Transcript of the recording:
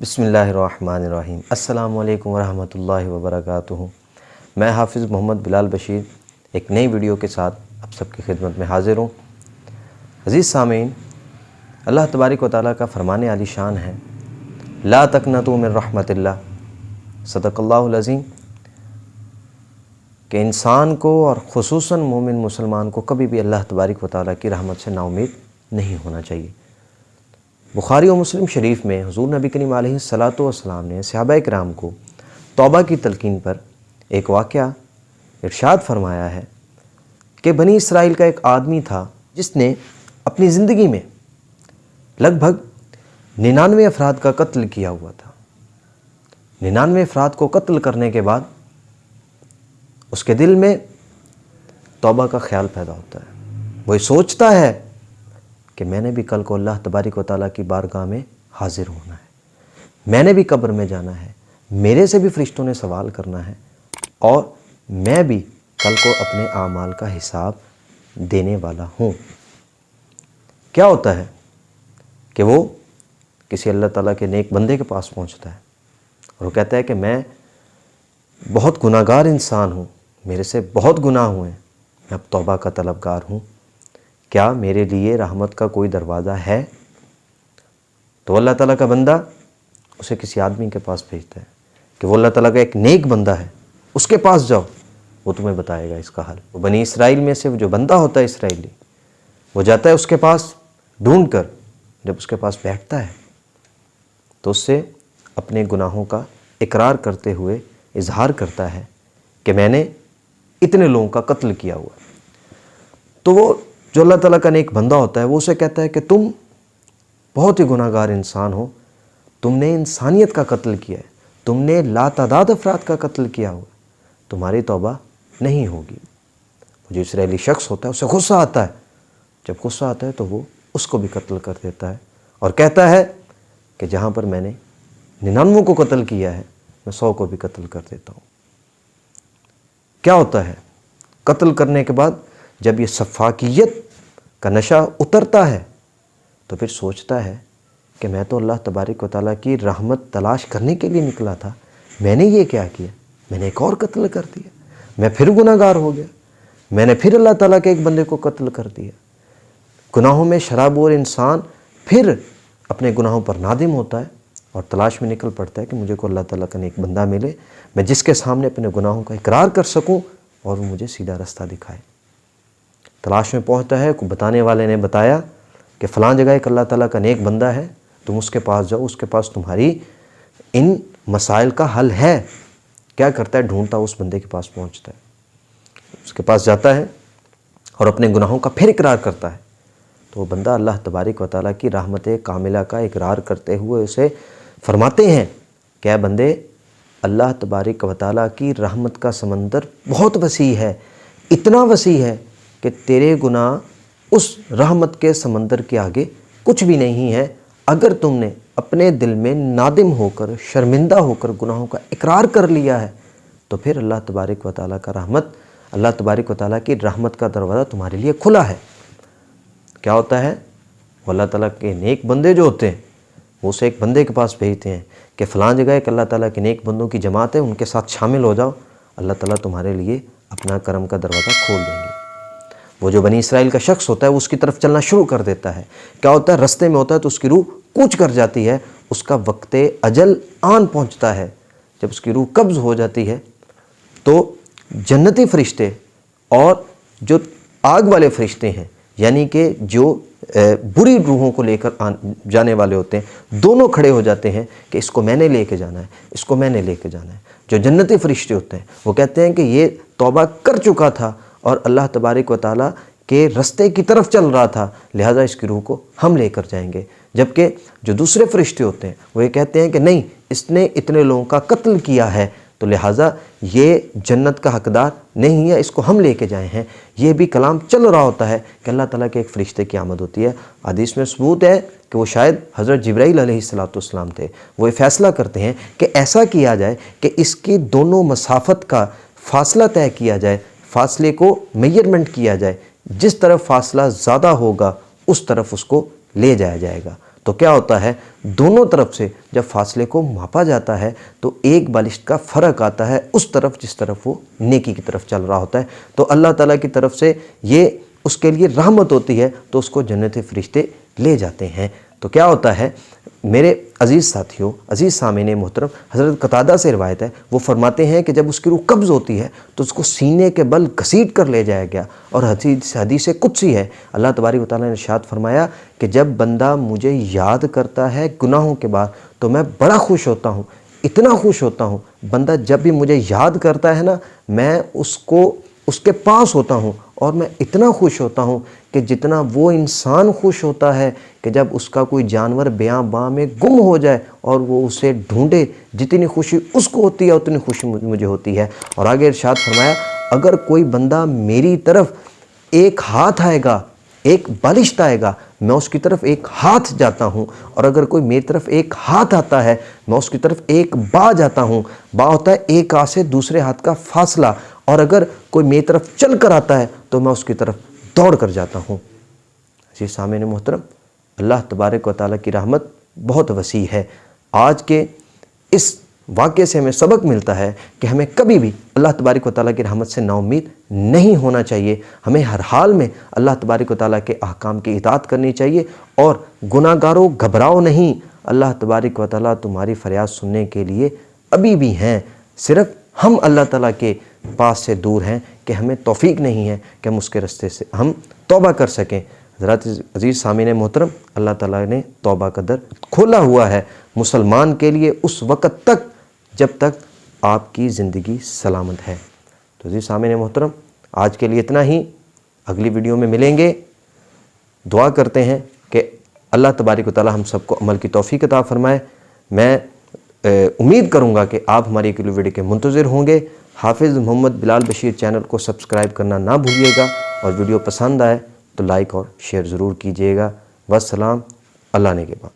بسم اللہ الرحمن الرحیم۔ السلام علیکم ورحمۃ اللہ وبرکاتہ۔ میں حافظ محمد بلال بشیر ایک نئی ویڈیو کے ساتھ آپ سب کی خدمت میں حاضر ہوں۔ عزیز سامعین، اللہ تبارک و تعالیٰ کا فرمان عالی شان ہے، لا تقنطوا من رحمت اللہ، صدق اللہ العظیم، کہ انسان کو اور خصوصاً مومن مسلمان کو کبھی بھی اللہ تبارک و تعالیٰ کی رحمت سے نا امید نہیں ہونا چاہیے۔ بخاری و مسلم شریف میں حضور نبی کریم علیہ الصلاۃ والسلام نے صحابہ کرام کو توبہ کی تلقین پر ایک واقعہ ارشاد فرمایا ہے کہ بنی اسرائیل کا ایک آدمی تھا جس نے اپنی زندگی میں لگ بھگ 99 افراد کا قتل کیا ہوا تھا۔ 99 افراد کو قتل کرنے کے بعد اس کے دل میں توبہ کا خیال پیدا ہوتا ہے۔ وہ سوچتا ہے کہ میں نے بھی کل کو اللہ تبارک و تعالیٰ کی بارگاہ میں حاضر ہونا ہے، میں نے بھی قبر میں جانا ہے، میرے سے بھی فرشتوں نے سوال کرنا ہے، اور میں بھی کل کو اپنے اعمال کا حساب دینے والا ہوں۔ کیا ہوتا ہے کہ وہ کسی اللہ تعالیٰ کے نیک بندے کے پاس پہنچتا ہے اور وہ کہتا ہے کہ میں بہت گناہ گار انسان ہوں، میرے سے بہت گناہ ہوئے ہیں، میں اب توبہ کا طلبگار ہوں، کیا میرے لیے رحمت کا کوئی دروازہ ہے؟ تو اللہ تعالیٰ کا بندہ اسے کسی آدمی کے پاس بھیجتا ہے کہ وہ اللہ تعالیٰ کا ایک نیک بندہ ہے، اس کے پاس جاؤ، وہ تمہیں بتائے گا اس کا حل۔ وہ بنی اسرائیل میں سے جو بندہ ہوتا ہے اسرائیلی، وہ جاتا ہے اس کے پاس ڈھونڈ کر، جب اس کے پاس بیٹھتا ہے تو اس سے اپنے گناہوں کا اقرار کرتے ہوئے اظہار کرتا ہے کہ میں نے اتنے لوگوں کا قتل کیا ہوا۔ تو وہ جو اللہ تعالیٰ کا نیک بندہ ہوتا ہے وہ اسے کہتا ہے کہ تم بہت ہی گناہ گار انسان ہو، تم نے انسانیت کا قتل کیا ہے، تم نے لاتعداد افراد کا قتل کیا ہوا، تمہاری توبہ نہیں ہوگی۔ جو اسرائیلی شخص ہوتا ہے اسے غصہ آتا ہے، جب غصہ آتا ہے تو وہ اس کو بھی قتل کر دیتا ہے اور کہتا ہے کہ جہاں پر میں نے 99 کو قتل کیا ہے، میں 100 کو بھی قتل کر دیتا ہوں۔ کیا ہوتا ہے؟ قتل کرنے کے بعد جب یہ سفاکیت کا نشہ اترتا ہے تو پھر سوچتا ہے کہ میں تو اللہ تبارک و تعالیٰ کی رحمت تلاش کرنے کے لیے نکلا تھا، میں نے یہ کیا کیا؟ میں نے ایک اور قتل کر دیا، میں پھر گناہ گار ہو گیا، میں نے پھر اللہ تعالیٰ کے ایک بندے کو قتل کر دیا۔ گناہوں میں شرابور انسان پھر اپنے گناہوں پر نادم ہوتا ہے اور تلاش میں نکل پڑتا ہے کہ مجھے کو اللہ تعالیٰ کا ایک بندہ ملے، میں جس کے سامنے اپنے گناہوں کا اقرار کر سکوں اور وہ مجھے سیدھا رستہ دکھائے۔ تلاش میں پہنچتا ہے، کوئی بتانے والے نے بتایا کہ فلاں جگہ ایک اللہ تعالیٰ کا نیک بندہ ہے، تم اس کے پاس جاؤ، اس کے پاس تمہاری ان مسائل کا حل ہے۔ کیا کرتا ہے؟ ڈھونڈتا اس بندے کے پاس پہنچتا ہے، اس کے پاس جاتا ہے اور اپنے گناہوں کا پھر اقرار کرتا ہے تو وہ بندہ اللہ تبارک و تعالیٰ کی رحمت کاملہ کا اقرار کرتے ہوئے اسے فرماتے ہیں کہ اے بندے، اللہ تبارک و تعالیٰ کی رحمت کا سمندر بہت وسیع ہے، اتنا وسیع ہے کہ تیرے گناہ اس رحمت کے سمندر کے آگے کچھ بھی نہیں ہے۔ اگر تم نے اپنے دل میں نادم ہو کر، شرمندہ ہو کر گناہوں کا اقرار کر لیا ہے تو پھر اللہ تبارک و تعالیٰ کا رحمت، اللہ تبارک و تعالیٰ کی رحمت کا دروازہ تمہارے لیے کھلا ہے۔ کیا ہوتا ہے؟ وہ اللہ تعالیٰ کے نیک بندے جو ہوتے ہیں وہ اسے ایک بندے کے پاس بھیجتے ہیں کہ فلاں جگہ ایک اللہ تعالیٰ کے نیک بندوں کی جماعت ہے، ان کے ساتھ شامل ہو جاؤ، اللہ تعالیٰ تمہارے لیے اپنا کرم کا دروازہ کھول دیں گے۔ وہ جو بنی اسرائیل کا شخص ہوتا ہے وہ اس کی طرف چلنا شروع کر دیتا ہے۔ کیا ہوتا ہے؟ رستے میں ہوتا ہے تو اس کی روح کوچ کر جاتی ہے، اس کا وقت اجل آن پہنچتا ہے۔ جب اس کی روح قبض ہو جاتی ہے تو جنتی فرشتے اور جو آگ والے فرشتے ہیں، یعنی کہ جو بری روحوں کو لے کر جانے والے ہوتے ہیں، دونوں کھڑے ہو جاتے ہیں کہ اس کو میں نے لے کے جانا ہے، اس کو میں نے لے کے جانا ہے۔ جو جنتی فرشتے ہوتے ہیں وہ کہتے ہیں کہ یہ توبہ کر چکا تھا اور اللہ تبارک و تعالیٰ کے رستے کی طرف چل رہا تھا، لہٰذا اس کی روح کو ہم لے کر جائیں گے۔ جبکہ جو دوسرے فرشتے ہوتے ہیں وہ یہ کہتے ہیں کہ نہیں، اس نے اتنے لوگوں کا قتل کیا ہے تو لہٰذا یہ جنت کا حقدار نہیں ہے، اس کو ہم لے کے جائے ہیں۔ یہ بھی کلام چل رہا ہوتا ہے کہ اللہ تعالیٰ کے ایک فرشتے کی آمد ہوتی ہے۔ حدیث میں ثبوت ہے کہ وہ شاید حضرت جبرائیل علیہ السلام تھے۔ وہ یہ فیصلہ کرتے ہیں کہ ایسا کیا جائے کہ اس کی دونوں مسافت کا فاصلہ طے کیا جائے، فاصلے کو میجرمنٹ کیا جائے، جس طرف فاصلہ زیادہ ہوگا اس طرف اس کو لے جایا جائے گا۔ تو کیا ہوتا ہے، دونوں طرف سے جب فاصلے کو ماپا جاتا ہے تو ایک بالشت کا فرق آتا ہے اس طرف جس طرف وہ نیکی کی طرف چل رہا ہوتا ہے۔ تو اللہ تعالیٰ کی طرف سے یہ اس کے لیے رحمت ہوتی ہے تو اس کو جنت فرشتے لے جاتے ہیں۔ تو کیا ہوتا ہے میرے عزیز ساتھیوں، عزیز سامعین محترم، حضرت قتادہ سے روایت ہے، وہ فرماتے ہیں کہ جب اس کی روح قبض ہوتی ہے تو اس کو سینے کے بل گھسیٹ کر لے جایا گیا، اور حدیث قدسی ہے، اللہ تبارک و تعالیٰ نے ارشاد فرمایا کہ جب بندہ مجھے یاد کرتا ہے گناہوں کے بعد تو میں بڑا خوش ہوتا ہوں، اتنا خوش ہوتا ہوں۔ بندہ جب بھی مجھے یاد کرتا ہے نا، میں اس کے پاس ہوتا ہوں، اور میں اتنا خوش ہوتا ہوں کہ جتنا وہ انسان خوش ہوتا ہے کہ جب اس کا کوئی جانور بیاں باں میں گم ہو جائے اور وہ اسے ڈھونڈے، جتنی خوشی اس کو ہوتی ہے اتنی خوشی مجھے ہوتی ہے۔ اور آگے ارشاد فرمایا اگر کوئی بندہ میری طرف ایک ہاتھ آئے گا، ایک بالشت آئے گا، میں اس کی طرف ایک ہاتھ جاتا ہوں، اور اگر کوئی میری طرف ایک ہاتھ آتا ہے میں اس کی طرف ایک با جاتا ہوں۔ با ہوتا ہے ایک ہاتھ سے دوسرے ہاتھ کا فاصلہ، اور اگر کوئی میری طرف چل کر آتا ہے تو میں اس کی طرف دوڑ کر جاتا ہوں۔ جی سامعین محترم، اللہ تبارک و تعالیٰ کی رحمت بہت وسیع ہے۔ آج کے اس واقعے سے ہمیں سبق ملتا ہے کہ ہمیں کبھی بھی اللہ تبارک و تعالیٰ کی رحمت سے نا امید نہیں ہونا چاہیے۔ ہمیں ہر حال میں اللہ تبارک و تعالیٰ کے احکام کی اطاعت کرنی چاہیے، اور گناہ گاروں گھبراؤ نہیں، اللہ تبارک و تعالیٰ تمہاری فریاد سننے کے لیے ابھی بھی ہیں، صرف ہم اللہ تعالیٰ کے پاس سے دور ہیں کہ ہمیں توفیق نہیں ہے کہ ہم اس کے رستے سے ہم توبہ کر سکیں۔ حضرات عزیز سامعین محترم، اللہ تعالیٰ نے توبہ کا در کھولا ہوا ہے مسلمان کے لیے اس وقت تک جب تک آپ کی زندگی سلامت ہے۔ تو عزیز سامعین محترم، آج کے لیے اتنا ہی، اگلی ویڈیو میں ملیں گے۔ دعا کرتے ہیں کہ اللہ تبارک و تعالیٰ ہم سب کو عمل کی توفیق عطا فرمائے۔ میں امید کروں گا کہ آپ ہماری اگلی ویڈیو کے منتظر ہوں گے۔ حافظ محمد بلال بشیر چینل کو سبسکرائب کرنا نہ بھولیے گا، اور ویڈیو پسند آئے تو لائک اور شیئر ضرور کیجیے گا۔ والسلام، اللہ نے کے بعد۔